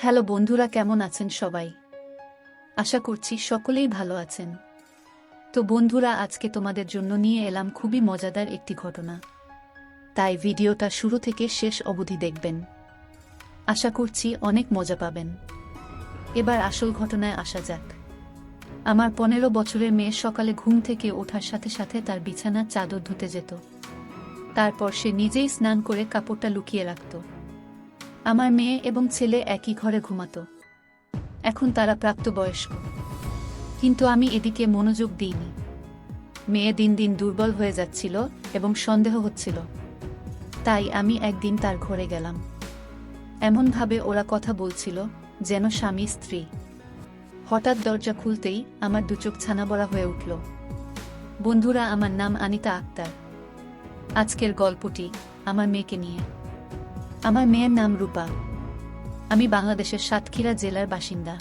Hello বন্ধুরা, কেমন আছেন সবাই? আশা করছি সকলেই ভালো আছেন। তো বন্ধুরা, আজকে তোমাদের জন্য নিয়ে এলাম খুবই মজাদার একটি ঘটনা। তাই ভিডিওটা শুরু থেকে শেষ অবধি দেখবেন। আশা করছি অনেক মজা পাবেন। এবার আসল ঘটনায় আসা যাক। আমার 15 বছরের মেয়ে সকালে ঘুম থেকে ওঠার সাথে সাথে তার বিছানার চাদর ধুতে যেত। তারপর সে নিজেই স্নান করে কাপড়টা লুকিয়ে রাখত। আমার মেয়ে এবং ছেলে একই ঘরে ঘুমাত। এখন তারা প্রাপ্তবয়স্ক, কিন্তু আমি এদিকে মনোযোগ দিইনি। মেয়ে দিন দিন দুর্বল হয়ে যাচ্ছিল এবং সন্দেহ হচ্ছিল। তাই আমি একদিন তার ঘরে গেলাম। এমনভাবে ওরা কথা বলছিল যেন স্বামী স্ত্রী। হঠাৎ দরজা খুলতেই আমার দুচোখ ছানাবড়া হয়ে উঠল। বন্ধুরা, আমার নাম আনিতা আক্তার। আজকের গল্পটি আমার মেয়েকে নিয়ে। আমার মেয়ের নাম রূপা। আমি বাংলাদেশের সাতক্ষীরা জেলার বাসিন্দা।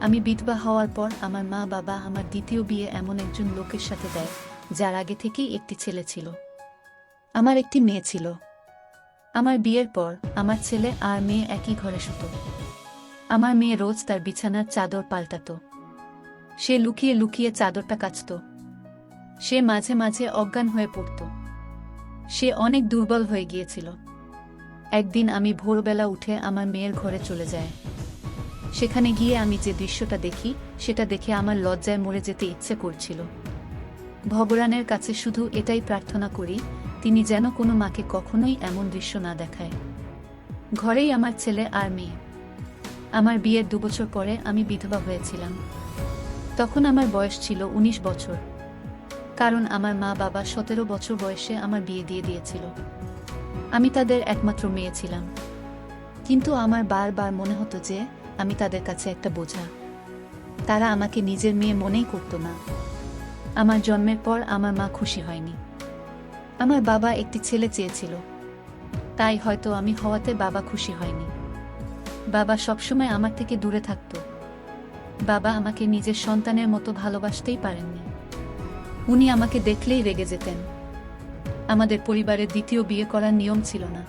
আমি বিধবা হওয়ার পর আমার মা বাবা আমার দ্বিতীয় বিয়ে এমন একজন লোকের সাথে দেয় যার আগে থেকেই একটি ছেলে ছিল। আমার একটি মেয়ে ছিল। আমার বিয়ের পর আমার ছেলে আর মেয়ে একই ঘরে শুত। আমার মেয়ে রোজ তার বিছানার চাদর পাল্টাত। সে লুকিয়ে লুকিয়ে চাদরটা কাচত। সে মাঝে মাঝে অজ্ঞান হয়ে পড়ত। সে অনেক দুর্বল হয়ে গিয়েছিল। একদিন আমি ভোরবেলা উঠে আমার মেয়ের ঘরে চলে যাই। সেখানে গিয়ে আমি যে দৃশ্যটা দেখি সেটা দেখে আমার লজ্জায় মরে যেতে ইচ্ছে করছিল। ভগবানের কাছে শুধু এটাই প্রার্থনা করি, তিনি যেন কোনো মাকে কখনোই এমন দৃশ্য না দেখায়। ঘরেই আমার ছেলে আর মেয়ে। আমার বিয়ের 2 বছর পরে আমি বিধবা হয়েছিলাম। তখন আমার বয়স ছিল 19 বছর, কারণ আমার মা বাবা 17 বছর বয়সে আমার বিয়ে দিয়ে দিয়েছিল। আমি তাদের একমাত্র মেয়ে ছিলাম, কিন্তু আমার বারবার মনে হতো যে আমি তাদের কাছে একটা বোঝা। তারা আমাকে নিজের মেয়ে মনেই করত না। আমার জন্মের পর আমার মা খুশি হয়নি। আমার বাবা একটি ছেলে চেয়েছিল, তাই হয়তো আমি হওয়াতে বাবা খুশি হয়নি। বাবা সবসময় আমার থেকে দূরে থাকত। বাবা আমাকে নিজের সন্তানের মতো ভালোবাসতেই পারেননি। উনি আমাকে দেখলেই রেগে যেতেন। আমাদের পরিবারের দ্বিতীয় বিয়ে করার নিয়ম ছিল না,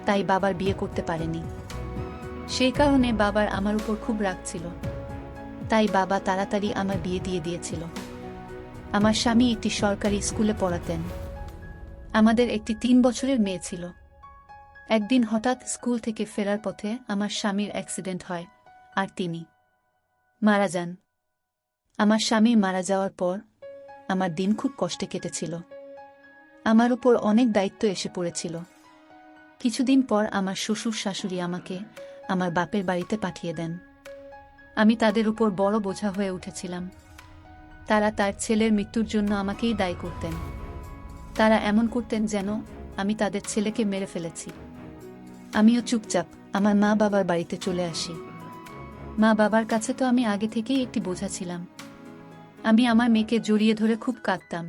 তাই বাবার বিয়ে করতে পারেনি। সেই কারণে বাবার আমার উপর খুব রাগ ছিল। তাই বাবা তাড়াতাড়ি আমার বিয়ে দিয়ে দিয়েছিল। আমার স্বামী একটি সরকারি স্কুলে পড়াতেন। আমাদের একটি 3 বছরের মেয়ে ছিল। একদিন হঠাৎ স্কুল থেকে ফেরার পথে আমার স্বামীর অ্যাক্সিডেন্ট হয়, আর তিনি মারা যান। আমার স্বামী মারা যাওয়ার পর আমার দিন খুব কষ্টে কেটেছিল। আমার উপর অনেক দায়িত্ব এসে পড়েছিল। কিছুদিন পর আমার শ্বশুর শাশুড়ি আমাকে আমার বাপের বাড়িতে পাঠিয়ে দেন। আমি তাদের উপর বড় বোঝা হয়ে উঠেছিলাম। তারা তার ছেলের মৃত্যুর জন্য আমাকেই দায়ী করতেন। তারা এমন করতেন যেন আমি তাদের ছেলেকে মেরে ফেলেছি। আমিও চুপচাপ আমার মা বাবার বাড়িতে চলে আসি। মা বাবার কাছে তো আমি আগে থেকেই একটি বোঝা ছিলাম। আমি আমার মেয়েকে জড়িয়ে ধরে খুব কাঁদতাম।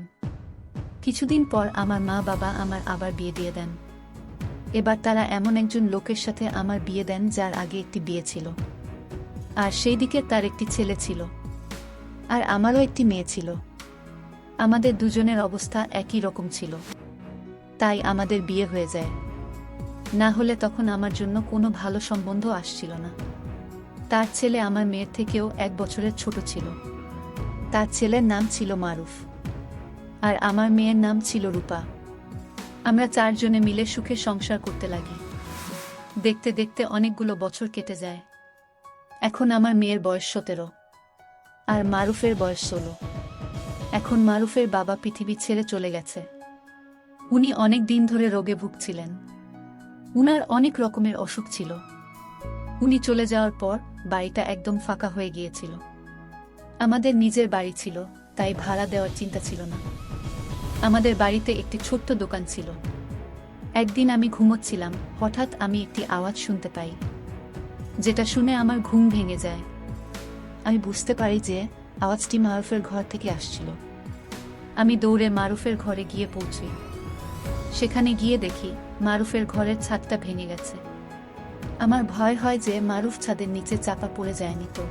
কিছুদিন পর আমার মা বাবা আমার আবার বিয়ে দিয়ে দেন। এবার তারা এমন একজন লোকের সাথে আমার বিয়ে দেন যার আগে একটি বিয়ে ছিল, আর সেই দিকে তার একটি ছেলে ছিল, আর আমারও একটি মেয়ে ছিল। আমাদের দুজনের অবস্থা একই রকম ছিল, তাই আমাদের বিয়ে হয়ে যায়। না হলে তখন আমার জন্য কোনো ভালো সম্বন্ধ আসছিল না। তার ছেলে আমার মেয়ের থেকেও 1 বছরের ছোট ছিল। তার ছেলের নাম ছিল মারুফ, আর আমার মেয়ের নাম ছিল রূপা। আমরা 4 জনে মিলে সুখে সংসার করতে লাগি। দেখতে দেখতে অনেকগুলো বছর কেটে যায়। এখন আমার মেয়ের বয়স 17, আর মারুফের বয়স 16। এখন মারুফের বাবা পৃথিবী ছেড়ে চলে গেছে। উনি অনেক দিন ধরে রোগে ভুগছিলেন। উনার অনেক রকমের অসুখ ছিল। উনি চলে যাওয়ার পর বাড়িটা একদম ফাঁকা হয়ে গিয়েছিল। আমাদের নিজের বাড়ি ছিল, তাই ভাড়া দেওয়ার চিন্তা ছিল না। আমাদের বাড়িতে একটি ছোট্ট দোকান ছিল। একদিন আমি ঘুমোচ্ছিলাম, হঠাৎ আমি একটি আওয়াজ শুনতে পাই, যেটা শুনে আমার ঘুম ভেঙে যায়। আমি বুঝতে পারি যে আওয়াজটি মারুফের ঘর থেকে আসছিল। আমি দৌড়ে মারুফের ঘরে গিয়ে পৌঁছি। সেখানে গিয়ে দেখি মারুফের ঘরের ছাদটা ভেঙে গেছে। আমার ভয় হয় যে মারুফ ছাদের নিচে চাপা পড়ে যায়নি তো।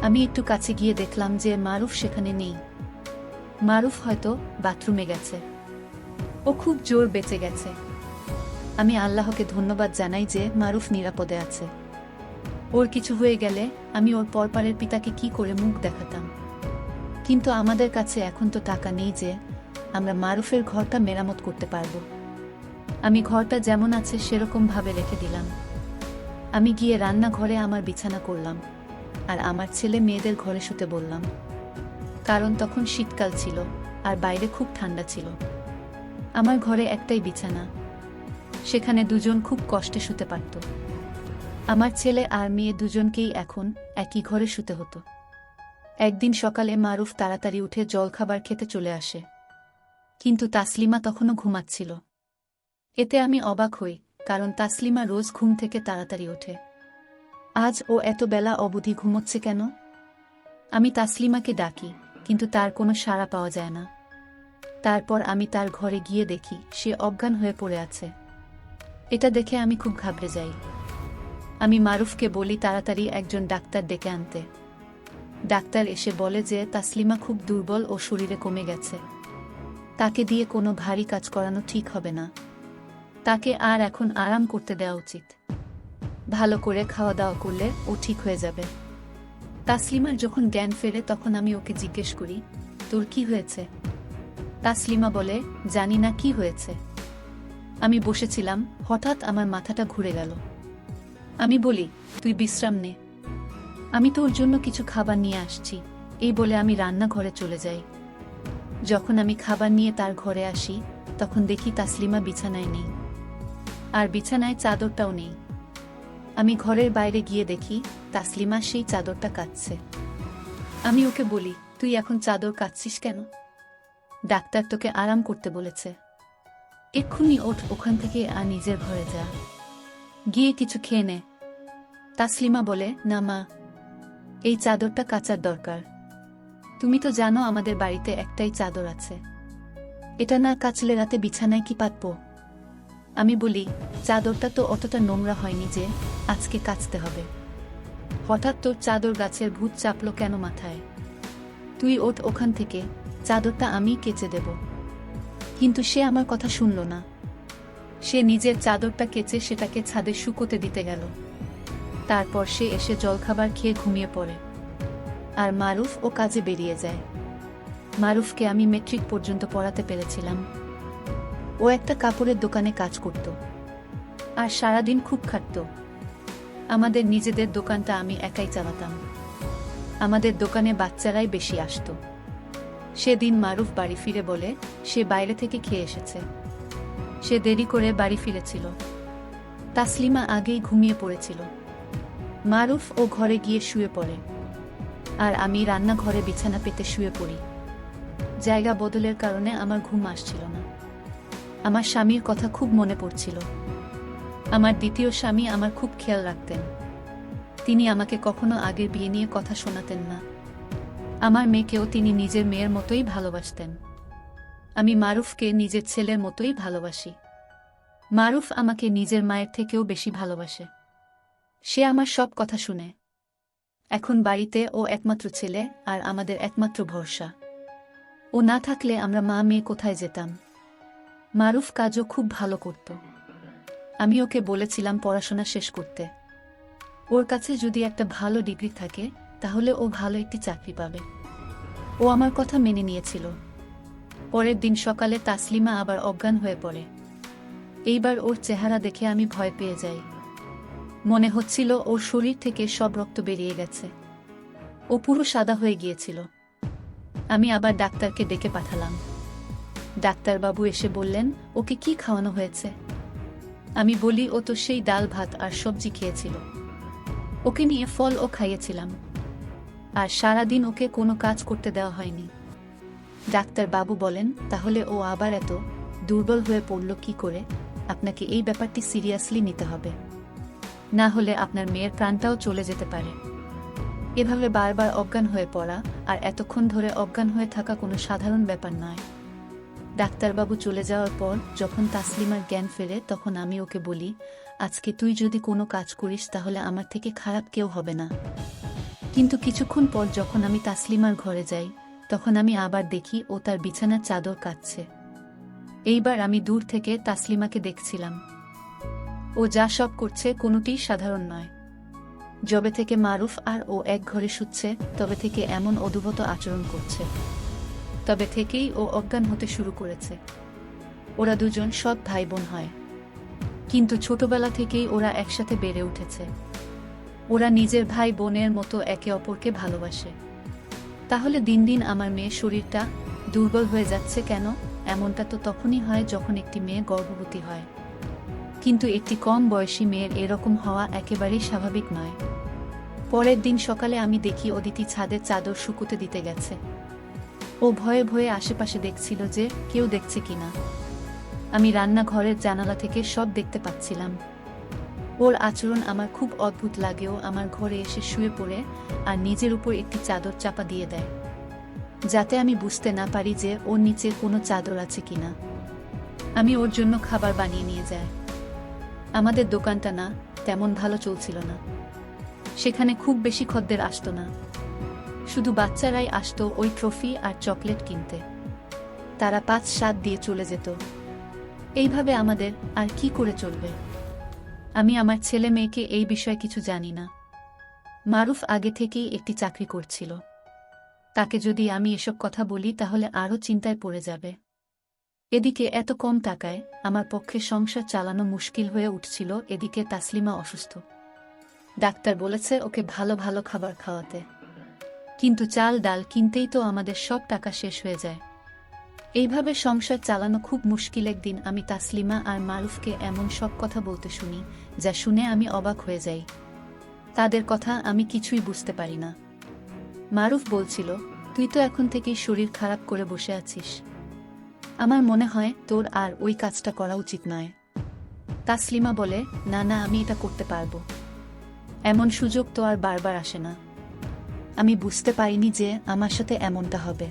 আমি একটু কাছে গিয়ে দেখলাম যে মারুফ সেখানে নেই। মারুফ হয়তো বাথরুমে গেছে। ও খুব জোর বেঁচে গেছে। আমি আল্লাহকে ধন্যবাদ জানাই যে মারুফ নিরাপদে আছে। ওর কিছু হয়ে গেলে আমি ওর পরপারের পিতাকে কি করে মুখ দেখাতাম। কিন্তু আমাদের কাছে এখন তো টাকা নেই যে আমরা মারুফের ঘরটা মেরামত করতে পারবো। আমি ঘরটা যেমন আছে সেরকম ভাবে রেখে দিলাম। আমি গিয়ে রান্নাঘরে আমার বিছানা করলাম আর আমার ছেলে মেয়েদের ঘরে শুতে বললাম, কারণ তখন শীতকাল ছিল আর বাইরে খুব ঠান্ডা ছিল। আমার ঘরে একটাই বিছানা, সেখানে দুজন খুব কষ্টে শুতে পারত। আমার ছেলে আর মেয়ে দুজনকেই এখন একই ঘরে শুতে হতো। একদিন সকালে মারুফ তাড়াতাড়ি উঠে জলখাবার খেতে চলে আসে, কিন্তু তাসলিমা তখনও ঘুমাচ্ছিল। এতে আমি অবাক হই, কারণ তাসলিমা রোজ ঘুম থেকে তাড়াতাড়ি ওঠে। আজ ও এত বেলা অবধি ঘুমোচ্ছে কেন? আমি তাসলিমাকে ডাকি, কিন্তু তার কোনো সাড়া পাওয়া যায় না। তারপর আমি তার ঘরে গিয়ে দেখি সে অজ্ঞান হয়ে পড়ে আছে। এটা দেখে আমি খুব ঘাবড়ে যাই। আমি মারুফকে বলি তাড়াতাড়ি একজন ডাক্তার ডেকে আনতে। ডাক্তার এসে বলে যে তাসলিমা খুব দুর্বল ও শরীরে কমে গেছে, তাকে দিয়ে কোনো ভারী কাজ করানো ঠিক হবে না, তাকে আর এখন আরাম করতে দেওয়া উচিত। ভালো করে খাওয়া দাওয়া করলে ও ঠিক হয়ে যাবে। তাসলিমার যখন জ্ঞান ফেরে তখন আমি ওকে জিজ্ঞেস করি, তোর কি হয়েছে? তাসলিমা বলে, জানি না কি হয়েছে। আমি বসেছিলাম, হঠাৎ আমার মাথাটা ঘুরে গেল। আমি বলি, তুই বিশ্রাম নে, আমি তোর জন্য কিছু খাবার নিয়ে আসছি। এই বলে আমি রান্নাঘরে চলে যাই। যখন আমি খাবার নিয়ে তার ঘরে আসি তখন দেখি তাসলিমা বিছানায় নেই, আর বিছানায় চাদরটাও নেই। আমি ঘরের বাইরে গিয়ে দেখি তাসলিমা সেই চাদরটা কাচ্ছে। আমি ওকে বলি, তুই এখন চাদর কাচ্ছিস কেন? ডাক্তার তোকে আরাম করতে বলেছে, এক্ষুনি ওঠ ওখান থেকে আর নিজের ঘরে যা, গিয়ে কিছু খেয়ে নে। তাসলিমা বলে, না মা, এই চাদরটা কাচার দরকার। তুমি তো জানো আমাদের বাড়িতে একটাই চাদর আছে, এটা না কাচলে রাতে বিছানায় কি পাতবো? আমি বলি, চাদরটা তো অতটা নোংরা হয়নি যে আজকে কাচতে হবে। হঠাৎ তোর চাদর গাছের ভূত চাপলো কেন মাথায়? তুই ওঠ ওখান থেকে, চাদরটা আমি কেচে দেব। কিন্তু সে আমার কথা শুনল না। সে নিজের চাদরটা কেচে সেটাকে ছাদে শুকোতে দিতে গেল। তারপর সে এসে জলখাবার খেয়ে ঘুমিয়ে পড়ে, আর মারুফ ও কাজে বেরিয়ে যায়। মারুফকে আমি মেট্রিক পর্যন্ত পড়াতে পেরেছিলাম। ও একটা কাপড়ের দোকানে কাজ করত আর সারাদিন খুব খাটত। আমাদের নিজেদের দোকানটা আমি একাই চালাতাম। আমাদের দোকানে বাচ্চারাই বেশি আসতো। সেদিন মারুফ বাড়ি ফিরে বলে সে বাইরে থেকে খেয়ে এসেছে। সে দেরি করে বাড়ি ফিরেছিল। তাসলিমা আগেই ঘুমিয়ে পড়েছিল। মারুফ ও ঘরে গিয়ে শুয়ে পড়ে, আর আমি রান্নাঘরে বিছানা পেতে শুয়ে পড়ি। জায়গা বদলের কারণে আমার ঘুম আসছিল না। আমার স্বামীর কথা খুব মনে পড়ছিল। আমার দ্বিতীয় স্বামী আমার খুব খেয়াল রাখতেন। তিনি আমাকে কখনো আগের বিয়ে নিয়ে কথা শোনাতেন না। আমার মেয়েকেও তিনি নিজের মেয়ের মতোই ভালোবাসতেন। আমি মারুফকে নিজের ছেলের মতোই ভালোবাসি। মারুফ আমাকে নিজের মায়ের থেকেও বেশি ভালোবাসে। সে আমার সব কথা শুনে। এখন বাড়িতে ও একমাত্র ছেলে আর আমাদের একমাত্র ভরসা। ও না থাকলে আমরা মা মেয়ে কোথায় যেতাম? মারুফ কাজও খুব ভালো করত। আমি ওকে বলেছিলাম পড়াশোনা শেষ করতে। ওর কাছে যদি একটা ভালো ডিগ্রি থাকে তাহলে ও ভালো একটি চাকরি পাবে। ও আমার কথা মেনে নিয়েছিল। পরের দিন সকালে তাসলিমা আবার অজ্ঞান হয়ে পড়ে। এইবার ওর চেহারা দেখে আমি ভয় পেয়ে যাই। মনে হচ্ছিল ওর শরীর থেকে সব রক্ত বেরিয়ে গেছে। ও পুরো সাদা হয়ে গিয়েছিল। আমি আবার ডাক্তারকে ডেকে পাঠালাম। ডাক্তারবাবু এসে বললেন, ওকে কি খাওয়ানো হয়েছে? আমি বলি, ও তো সেই ডাল ভাত আর সবজি খেয়েছিল। ওকে নিয়ে ফলও খাইয়েছিলাম, আর সারাদিন ওকে কোনো কাজ করতে দেওয়া হয়নি। ডাক্তারবাবু বলেন, তাহলে ও আবার এত দুর্বল হয়ে পড়ল কি করে? আপনাকে এই ব্যাপারটি সিরিয়াসলি নিতে হবে, না হলে আপনার মেয়ের প্রাণটাও চলে যেতে পারে। এভাবে বারবার অজ্ঞান হয়ে পড়া আর এতক্ষণ ধরে অজ্ঞান হয়ে থাকা কোনো সাধারণ ব্যাপার নয়। ডাক্তারবাবু চলে যাওয়ার পর যখন তাসলিমার জ্ঞান ফেরে তখন আমি ওকে বলি, আজকে তুই যদি কোনো কাজ করিস তাহলে আমার থেকে খারাপ কেউ হবে না। কিন্তু কিছুক্ষণ পর যখন আমি তাসলিমার ঘরে যাই তখন আমি আবার দেখি ও তার বিছানার চাদর কাচ্ছে। এইবার আমি দূর থেকে তাসলিমাকে দেখছিলাম। ও যা সব করছে কোনোটিই সাধারণ নয়। ও যবে থেকে মারুফ আর ও এক ঘরে শুচ্ছে তবে থেকে এমন অদ্ভুত আচরণ করছে। তবে থেকেই ও অজ্ঞান হতে শুরু করেছে। ওরা দুজন সৎ ভাই বোন হয়, কিন্তু ছোটবেলা থেকেই ওরা একসাথে বেড়ে উঠেছে। ওরা নিজের ভাই বোনের মতো একে অপরকে ভালোবাসে। তাহলে দিন দিন আমার মেয়ের শরীরটা দুর্বল হয়ে যাচ্ছে কেন? এমনটা তো তখনই হয় যখন একটি মেয়ে গর্ভবতী হয়, কিন্তু একটি কম বয়সী মেয়ের এরকম হওয়া একেবারেই স্বাভাবিক নয়। পরের দিন সকালে আমি দেখি অদিতি ছাদের চাদর শুকুতে দিতে গেছে। ও ভয়ে ভয়ে আশেপাশে দেখছিল যে কেউ দেখছে কিনা। আমি রান্নাঘরের জানালা থেকে সব দেখতে পাচ্ছিলাম। ওর আচরণ আমার খুব অদ্ভুত লাগেও আমার ঘরে এসে শুয়ে পড়ে আর নিজের উপর একটি চাদর চাপা দিয়ে দেয়, যাতে আমি বুঝতে না পারি যে ওর নিচে কোনো চাদর আছে কিনা। আমি ওর জন্য খাবার বানিয়ে নিয়ে যাই। আমাদের দোকানটা না তেমন ভালো চলছিল না। সেখানে খুব বেশি খদ্দের আসতো না, শুধু বাচ্চারাই আসতো ওই ট্রফি আর চকলেট কিনতে। তারা 5-7 দিয়ে চলে যেত। এইভাবে আমাদের আর কি করে চলবে? আমি আমার ছেলে মেয়েকে এই বিষয়ে কিছু জানি না। মারুফ আগে থেকেই একটি চাকরি করছিল। তাকে যদি আমি এসব কথা বলি তাহলে আরও চিন্তায় পড়ে যাবে। এদিকে এত কম টাকায় আমার পক্ষে সংসার চালানো মুশকিল হয়ে উঠছিল। এদিকে তাসলিমা অসুস্থ। ডাক্তার বলেছে ওকে ভালো ভালো খাবার খাওয়াতে, কিন্তু চাল ডাল কিনতেই তো আমাদের সব টাকা শেষ হয়ে যায়। এইভাবে সংসার চালানো খুব মুশকিল। একদিন আমি তাসলিমা আর মারুফকে এমন সব কথা বলতে শুনি যা শুনে আমি অবাক হয়ে যাই। তাদের কথা আমি কিছুই বুঝতে পারি না। মারুফ বলছিল, তুই তো এখন থেকেই শরীর খারাপ করে বসে আছিস। আমার মনে হয় তোর আর ওই কাজটা করা উচিত নয়। তাসলিমা বলে, না না, আমি এটা করতে পারবো। এমন সুযোগ তো আর বারবার আসে না। আমি বুঝতে পারিনি যে আমার সাথে এমনটা হবে।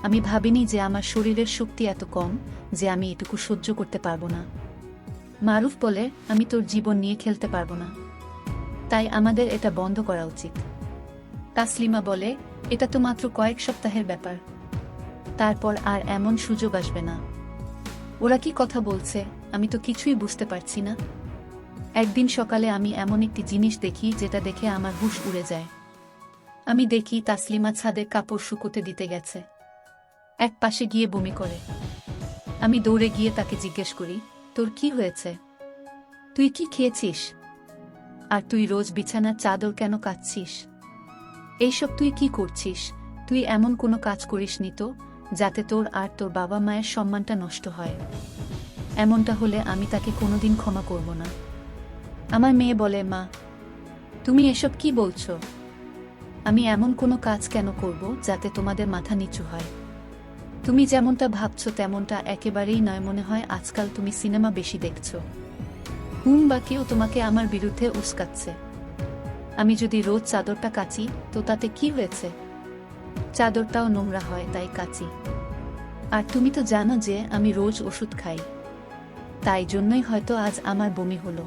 আমি ভাবিনি যে আমার শরীরের শক্তি এত কম যে আমি এটুকু সহ্য করতে পারবো না। মারুফ বলে, আমি তোর জীবন নিয়ে খেলতে পারবো না, তাই আমাদের এটা বন্ধ করা উচিত। তাসলিমা বলে, এটা তো মাত্র কয়েক সপ্তাহের ব্যাপার, তারপর আর এমন সুযোগ আসবে না। ওরা কি কথা বলছে আমি তো কিছুই বুঝতে পারছি না। একদিন সকালে আমি এমন একটি জিনিস দেখি যেটা দেখে আমার হুঁশ উড়ে যায়। আমি দেখি তাসলিমা ছাদে কাপড় শুকোতে দিতে গেছে, এক পাশে গিয়ে বমি করে। আমি দৌড়ে গিয়ে তাকে জিজ্ঞেস করি, তোর কি হয়েছে? তুই কি খেয়েছিস? আর তুই রোজ বিছানার চাদর কেন কাচ্ছিস? এইসব তুই কি করছিস? তুই এমন কোনো কাজ করিসনি তো যাতে তোর আর তোর বাবা মায়ের সম্মানটা নষ্ট হয়। এমনটা হলে আমি তাকে কোনোদিন ক্ষমা করব না। আমার মেয়ে বলে, মা তুমি এসব কি বলছো? আমি এমন কোনো কাজ কেন করব যাতে তোমাদের মাথা নিচু হয়? তুমি যেমনটা ভাবছো তেমনটা একেবারেই নয়। মনে হয় আজকাল তুমি সিনেমা বেশি দেখছো। বা কেউ তোমাকে আমার বিরুদ্ধে উস্কাচ্ছে। আমি যদি রোজ চাদরটা কাচি তো তাতে কি হয়েছে? চাদরটাও নোংরা হয় তাই কাচি। আর তুমি তো জানো যে আমি রোজ ওষুধ খাই, তাই জন্যই হয়তো আজ আমার বমি হলো।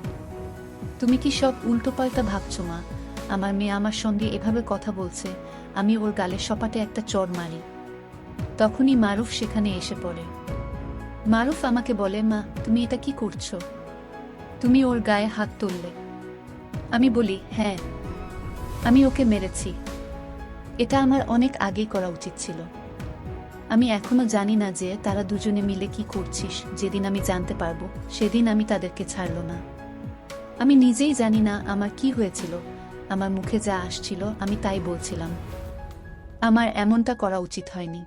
তুমি কি সব উল্টোপাল্টা ভাবছো মা? আমার মেয়ে আমার সঙ্গে এভাবে কথা বলছে, আমি ওর গালে সপাটে একটা চড় মারি। তখনই মারুফ সেখানে এসে পড়ে। মারুফ আমাকে বলে, মা তুমি এটা কি করছো? তুমি ওর গায়ে হাত তুললে। আমি বলি, হ্যাঁ আমি ওকে মেরেছি। এটা আমার অনেক আগেই করা উচিত ছিল। আমি এখনো জানি না যে তারা দুজনে মিলে কি করছিস। যেদিন আমি জানতে পারবো সেদিন আমি তাদেরকে ছাড়ল না। আমি নিজেই জানি না আমার কি হয়েছিল। আমার মুখে যা আসছিল আমি তাই বলছিলাম। আমার এমনটা করা উচিত হয়নি।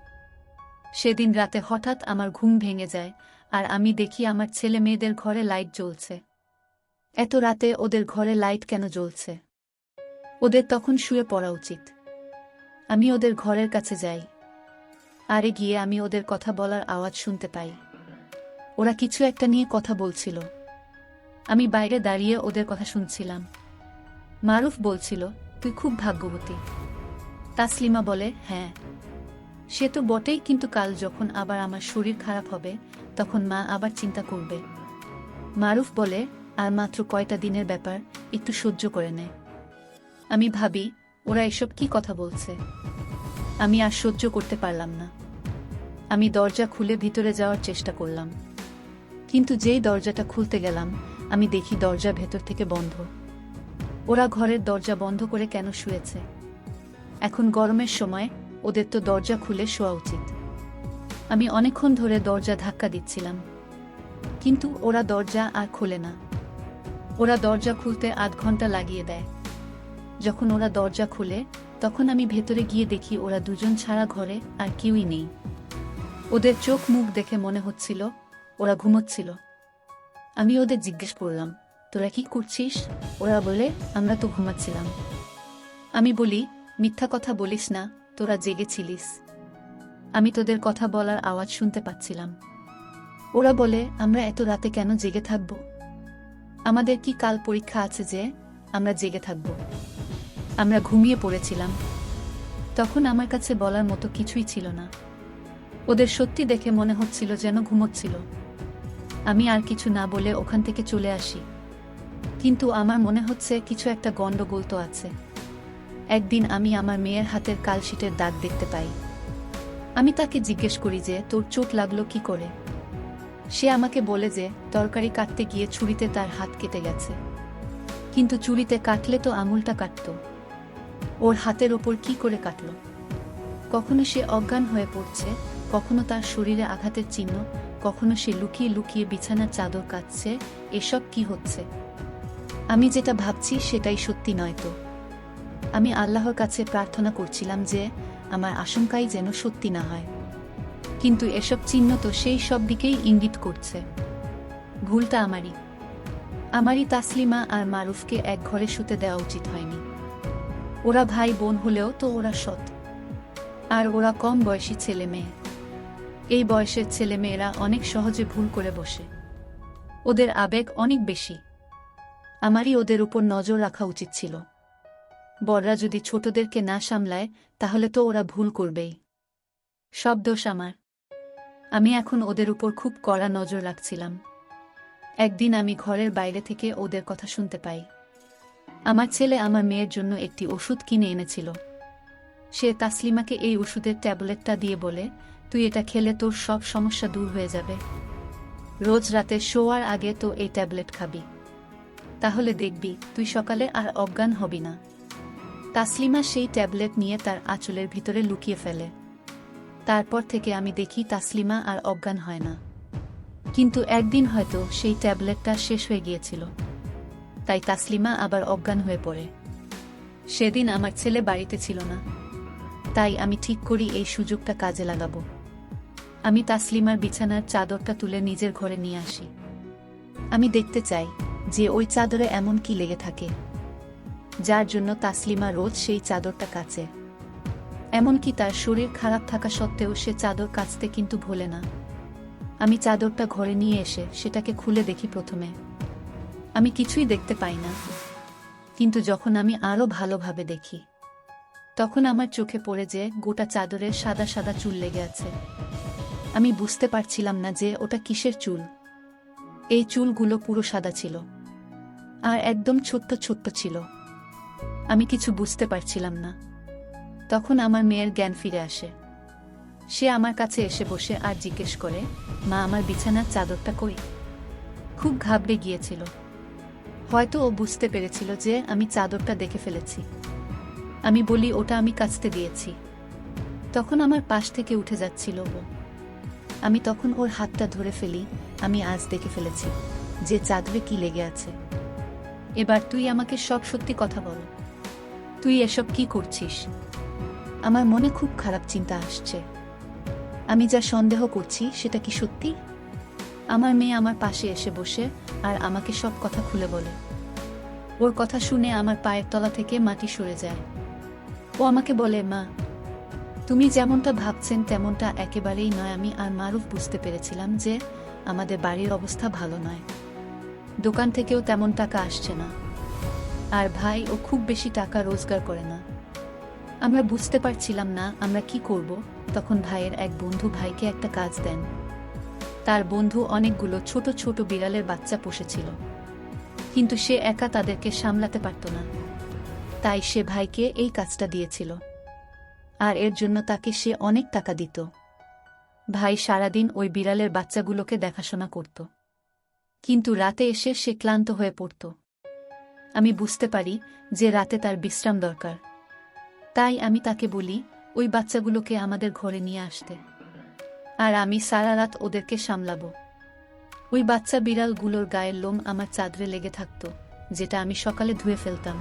সেদিন রাতে হঠাৎ আমার ঘুম ভেঙে যায় আর আমি দেখি আমার ছেলে মেয়েদের ঘরে লাইট জ্বলছে। এত রাতে ওদের ঘরে লাইট কেন জ্বলছে? ওদের তখন শুয়ে পড়া উচিত। আমি ওদের ঘরের কাছে যাই, আরে গিয়ে আমি ওদের কথা বলার আওয়াজ শুনতে পাই। ওরা কিছু একটা নিয়ে কথা বলছিল। আমি বাইরে দাঁড়িয়ে ওদের কথা শুনছিলাম। মারুফ বলছিল, তুই খুব ভাগ্যবতী। তাসলিমা বলে, হ্যাঁ সে তো বটেই, কিন্তু কাল যখন আবার আমার শরীর খারাপ হবে তখন মা আবার চিন্তা করবে। মারুফ বলে, আর মাত্র কয়টা দিনের ব্যাপার, একটু সহ্য করে নে। আমি ভাবি, ওরা এসব কি কথা বলছে? আমি আর সহ্য করতে পারলাম না। আমি দরজা খুলে ভিতরে যাওয়ার চেষ্টা করলাম, কিন্তু যেই দরজাটা খুলতে গেলাম আমি দেখি দরজা ভেতর থেকে বন্ধ। ওরা ঘরের দরজা বন্ধ করে কেন শুয়েছে? এখন গরমের সময় ওদের তো দরজা খুলে শোয়া উচিত। আমি অনেকক্ষণ ধরে দরজা ধাক্কা দিচ্ছিলাম, কিন্তু ওরা দরজা আর খোলে না। ওরা দরজা খুলতে আধ ঘন্টা লাগিয়ে দেয়। যখন ওরা দরজা খুলে তখন আমি ভেতরে গিয়ে দেখি ওরা দুজন ছাড়া ঘরে আর কেউই নেই। ওদের চোখ মুখ দেখে মনে হচ্ছিল ওরা ঘুমোচ্ছিল। আমি ওদের জিজ্ঞেস করলাম, তোরা কি করছিস? ওরা বলে, আমরা তো ঘুমাচ্ছিলাম। আমি বলি, মিথ্যা কথা বলিস না, তোরা জেগেছিলিস। আমি তোদের কথা বলার আওয়াজ শুনতে পাচ্ছিলাম। ওরা বলে, আমরা এত রাতে কেন জেগে থাকব? আমাদের কি কাল পরীক্ষা আছে যে আমরা জেগে থাকব? আমরা ঘুমিয়ে পড়েছিলাম। তখন আমার কাছে বলার মতো কিছুই ছিল না। ওদের সত্যি দেখে মনে হচ্ছিল যেন ঘুমোচ্ছিল। আমি আর কিছু না বলে ওখান থেকে চলে আসি। কিন্তু আমার মনে হচ্ছে কিছু একটা গন্ডগোল তো আছে। একদিন আমি আমার মেয়ের হাতের কালশিটের দাগ দেখতে পাই। আমি তাকে জিজ্ঞেস করি যে, তোর চোট লাগলো কি করে? সে আমাকে বলে যে তরকারি কাটতে গিয়ে ছুরিতে তার হাত কেটে গেছে। কিন্তু ছুরিতে কাটলে তো আঙুলটা কাটত, ওর হাতের ওপর কি করে কাটল? কখনো সে অজ্ঞান হয়ে পড়ছে, কখনো তার শরীরে আঘাতের চিহ্ন, কখনো সে লুকিয়ে লুকিয়ে বিছানার চাদর কাটছে। এসব কি হচ্ছে? আমি যেটা ভাবছি সেটাই সত্যি নয় তো? আমি আল্লাহর কাছে প্রার্থনা করছিলাম যে আমার আশঙ্কাই যেন সত্যি না হয়। কিন্তু এসব চিহ্ন তো সেই সব দিকেই ইঙ্গিত করছে। ভুলটা আমারই তাসলিমা আর মারুফকে এক ঘরে শুতে দেওয়া উচিত হয়নি। ওরা ভাই বোন হলেও তো ওরা সৎ। আর ওরা কম বয়সী ছেলে মেয়ে। এই বয়সের ছেলে মেয়েরা অনেক সহজে ভুল করে বসে। ওদের আবেগ অনেক বেশি। আমারই ওদের উপর নজর রাখা উচিত ছিল। বড়রা যদি ছোটদেরকে না সামলায় তাহলে তো ওরা ভুল করবেই। সব দোষ আমার। আমি এখন ওদের উপর খুব কড়া নজর রাখছিলাম। একদিন আমি ঘরের বাইরে থেকে ওদের কথা শুনতে পাই। আমার ছেলে আমার মেয়ের জন্য একটি ওষুধ কিনে এনেছিল। সে তাসলিমাকে এই ওষুধের ট্যাবলেটটা দিয়ে বলে, তুই এটা খেলে তোর সব সমস্যা দূর হয়ে যাবে। রোজ রাতে শোয়ার আগে তো এই ট্যাবলেট খাবি, তাহলে দেখবি তুই সকালে আর অজ্ঞান হবি না। তাসলিমা সেই ট্যাবলেট নিয়ে তার আঁচলের ভিতরে লুকিয়ে ফেলে। তারপর থেকে আমি দেখি তাসলিমা আর অজ্ঞান হয় না। কিন্তু একদিন হয়তো সেই ট্যাবলেটটা শেষ হয়ে গিয়েছিল, তাই তাসলিমা আবার অজ্ঞান হয়ে পড়ে। সেদিন আমার ছেলে বাড়িতে ছিল না, তাই আমি ঠিক করি এই সুযোগটা কাজে লাগাবো। আমি তাসলিমার বিছানার চাদরটা তুলে নিজের ঘরে নিয়ে আসি। আমি দেখতে চাই যে ওই চাদরে এমন কি লেগে থাকে যার জন্য তাসলিমা রোজ সেই চাদরটা কাচে। এমনকি তার শরীর খারাপ থাকা সত্ত্বেও সে চাদর কাচতে কিন্তু ভোলে না। আমি চাদরটা ঘরে নিয়ে এসে সেটাকে খুলে দেখি। প্রথমে আমি কিছুই দেখতে পাই না, কিন্তু যখন আমি আরো ভালোভাবে দেখি তখন আমার চোখে পড়ে যে গোটা চাদরে সাদা সাদা চুল লেগে আছে। আমি বুঝতে পারছিলাম না যে ওটা কিসের চুল। এই চুলগুলো পুরো সাদা ছিল আর একদম ছোট্ট ছোট্ট ছিল। আমি কিছু বুঝতে পারছিলাম না। তখন আমার মেয়ের জ্ঞান ফিরে আসে। সে আমার কাছে এসে বসে আর জিজ্ঞেস করে, মা, আমার বিছানার চাদরটা কই? খুব ঘাবড়ে গিয়েছিল। হয়তো ও বুঝতে পেরেছিল যে আমি চাদরটা দেখে ফেলেছি। আমি বলি, ওটা আমি কাচতে দিয়েছি। তখন আমার পাশ থেকে উঠে যাচ্ছিল ও। আমি তখন ওর হাতটা ধরে ফেলি। আমি আজ দেখে ফেলেছি যে চাদরে কি লেগে আছে। এবার তুই আমাকে সব সত্যি কথা বল। তুই এসব কি করছিস? আমার মনে খুব খারাপ চিন্তা আসছে। আমি যা সন্দেহ করছি সেটা কি সত্যি? আমার মেয়ে আমার পাশে এসে বসে আর আমাকে সব কথা খুলে বলে। ওর কথা শুনে আমার পায়ের তলা থেকে মাটি সরে যায়। ও আমাকে বলে, মা, তুমি যেমনটা ভাবছেন তেমনটা একেবারেই নয়। আমি আর মারুফ বুঝতে পেরেছিলাম যে আমাদের বাড়ির অবস্থা ভালো নয়। দোকান থেকেও তেমন টাকা আসছে না, আর ভাই ও খুব বেশি টাকা রোজগার করে না। আমরা বুঝতে পারছিলাম না আমরা কি করব। তখন ভাইয়ের এক বন্ধু ভাইকে একটা কাজ দেন। তার বন্ধু অনেকগুলো ছোট ছোট বিড়ালের বাচ্চা পুষেছিল, কিন্তু সে একা তাদেরকে সামলাতে পারত না। তাই সে ভাইকে এই কাজটা দিয়েছিল, আর এর জন্য তাকে সে অনেক টাকা দিত। ভাই সারাদিন ওই বিড়ালের বাচ্চাগুলোকে দেখাশোনা করত, কিন্তু রাতে এসে সে ক্লান্ত হয়ে পড়ত। আমি বুঝতে পারি যে রাতে তার বিশ্রাম দরকার। তাই আমি তাকে বলি ওই বাচ্চাগুলোকে আমাদের ঘরে নিয়ে আসতে, আর আমি সারা রাত ওদেরকে সামলাবো। ওই বাচ্চা বিড়ালগুলোর গায়ের লোম আমার চাদরে লেগে থাকত, যেটা আমি সকালে ধুয়ে ফেলতাম,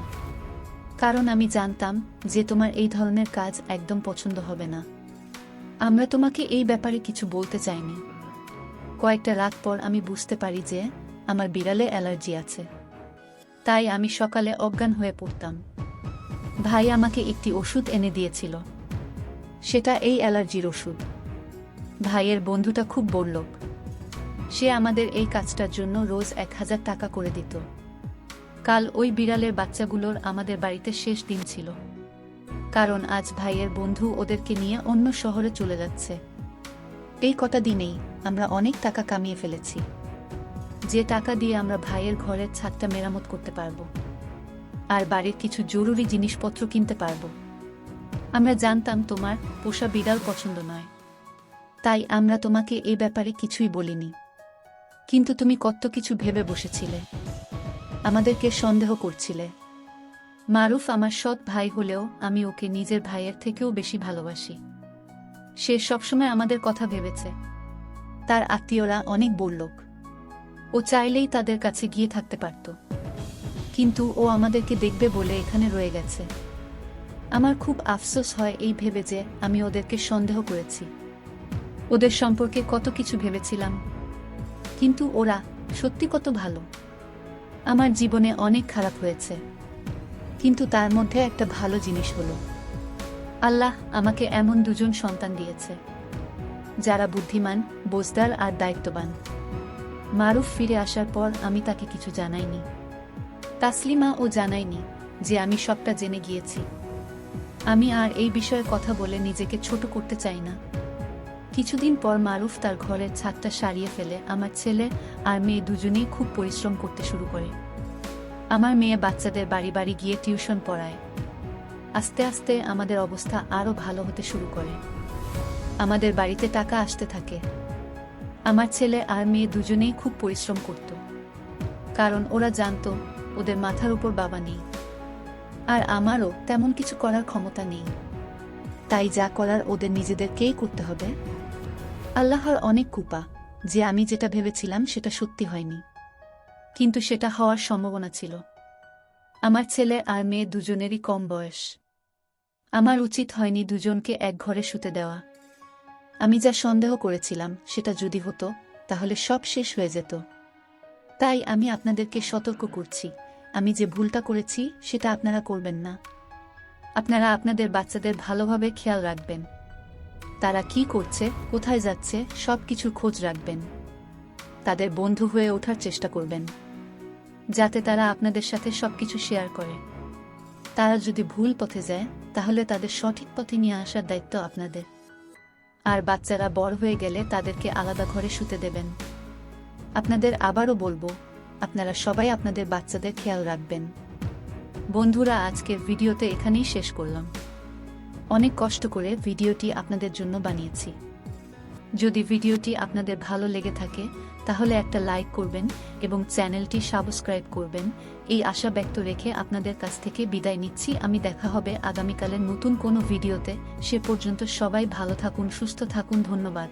কারণ আমি জানতাম যে তোমার এই ধরনের কাজ একদম পছন্দ হবে না। আমরা তোমাকে এই ব্যাপারে কিছু বলতে চাইনি। কয়েকটা রাত পর আমি বুঝতে পারি যে আমার বিড়ালে অ্যালার্জি আছে, তাই আমি সকালে অজ্ঞান হয়ে পড়তাম। ভাই আমাকে একটি ওষুধ এনে দিয়েছিল, সেটা এই অ্যালার্জির ওষুধ। ভাইয়ের বন্ধুটা খুব বড়লোক, সে আমাদের এই কাজটার জন্য রোজ 1000 টাকা করে দিত। কাল ওই বিড়ালের বাচ্চাগুলোর আমাদের বাড়িতে শেষ দিন ছিল, কারণ আজ ভাইয়ের বন্ধু ওদেরকে নিয়ে অন্য শহরে চলে যাচ্ছে। এই কটা দিনেই আমরা অনেক টাকা কামিয়ে ফেলেছি, যে টাকা দিয়ে আমরা ভাইয়ের ঘরের ছাদটা মেরামত করতে পারবো আর বাড়ির কিছু জরুরি জিনিসপত্র কিনতে পারবো। আমরা জানতাম তোমার পোষা বিড়াল পছন্দ নয়, তাই আমরা তোমাকে এই ব্যাপারে কিছুই বলিনি। কিন্তু তুমি কত কিছু ভেবে বসেছিলে, আমাদেরকে সন্দেহ করছিলে। মারুফ আমার সৎ ভাই হলেও আমি ওকে নিজের ভাইয়ের থেকেও বেশি ভালোবাসি। সে সবসময় আমাদের কথা ভেবেছে। তার আত্মীয়রা অনেক বড়লোক, ও চাইলেই তাদের কাছে গিয়ে থাকতে পারত, কিন্তু ও আমাদেরকে দেখবে বলে এখানে রয়ে গেছে। আমার খুব আফসোস হয় এই ভেবে যে আমি ওদেরকে সন্দেহ করেছি। ওদের সম্পর্কে কত কিছু ভেবেছিলাম, কিন্তু ওরা সত্যি কত ভালো। আমার জীবনে অনেক খারাপ হয়েছে, কিন্তু তার মধ্যে একটা ভালো জিনিস হলো আল্লাহ আমাকে এমন দুজন সন্তান দিয়েছে যারা বুদ্ধিমান, বোঝদার আর দায়িত্ববান। মারুফ ফিরে আসার পর আমি তাকে কিছু জানাইনি। তাসলিমা ও জানায়নি যে আমি সবটা জেনে গিয়েছি। আমি আর এই বিষয়ে কথা বলে নিজেকে ছোট করতে চাই না। কিছুদিন পর মারুফ তার ঘরের ছাদটা সারিয়ে ফেলে আমার ছেলে আর মেয়ে দুজনেই খুব পরিশ্রম করতে শুরু করে। আমার মেয়ে বাচ্চাদের বাড়ি বাড়ি গিয়ে টিউশন পড়ায়। আস্তে আস্তে আমাদের অবস্থা আরও ভালো হতে শুরু করে। আমাদের বাড়িতে টাকা আসতে থাকে। আমার ছেলে আর মেয়ে দুজনেই খুব পরিশ্রম করত, কারণ ওরা জানতো ওদের মাথার উপর বাবা নেই, আর আমারও তেমন কিছু করার ক্ষমতা নেই। তাই যা করার ওদের নিজেদেরকেই করতে হবে। আল্লাহর অনেক কৃপা যে আমি যেটা ভেবেছিলাম সেটা সত্যি হয়নি, কিন্তু সেটা হওয়ার সম্ভাবনা ছিল। আমার ছেলে আর মেয়ে দুজনেরই কম বয়স। আমার উচিত হয়নি দুজনকে এক ঘরে শুতে দেওয়া। আমি যা সন্দেহ করেছিলাম সেটা যদি হতো তাহলে সব শেষ হয়ে যেত। তাই আমি আপনাদেরকে সতর্ক করছি, আমি যে ভুলটা করেছি সেটা আপনারা করবেন না। আপনারা আপনাদের বাচ্চাদের ভালোভাবে খেয়াল রাখবেন। তারা কি করছে, কোথায় যাচ্ছে, সব কিছুর খোঁজ রাখবেন। তাদের বন্ধু হয়ে ওঠার চেষ্টা করবেন, যাতে তারা আপনাদের সাথে সবকিছু শেয়ার করে। তারা যদি ভুল পথে যায় তাহলে তাদের সঠিক পথে নিয়ে আসার দায়িত্ব আপনাদের। আর বাচ্চারা বড় হয়ে গেলে তাদেরকে আলাদা ঘরে শুতে দেবেন। আপনাদের আবারও বলবো, আপনারা সবাই আপনাদের বাচ্চাদের খেয়াল রাখবেন। বন্ধুরা, আজকের ভিডিওতে এখানেই শেষ করলাম। অনেক কষ্ট করে ভিডিওটি আপনাদের জন্য বানিয়েছি। যদি ভিডিওটি আপনাদের ভালো লেগে থাকে তাহলে একটা লাইক করবেন এবং চ্যানেলটি সাবস্ক্রাইব করবেন। এই আশা ব্যক্ত রেখে আপনাদের কাছ থেকে বিদায় নিচ্ছি। আমি দেখা হবে আগামীকালের নতুন কোনো ভিডিওতে। সে পর্যন্ত সবাই ভালো থাকুন, সুস্থ থাকুন। ধন্যবাদ।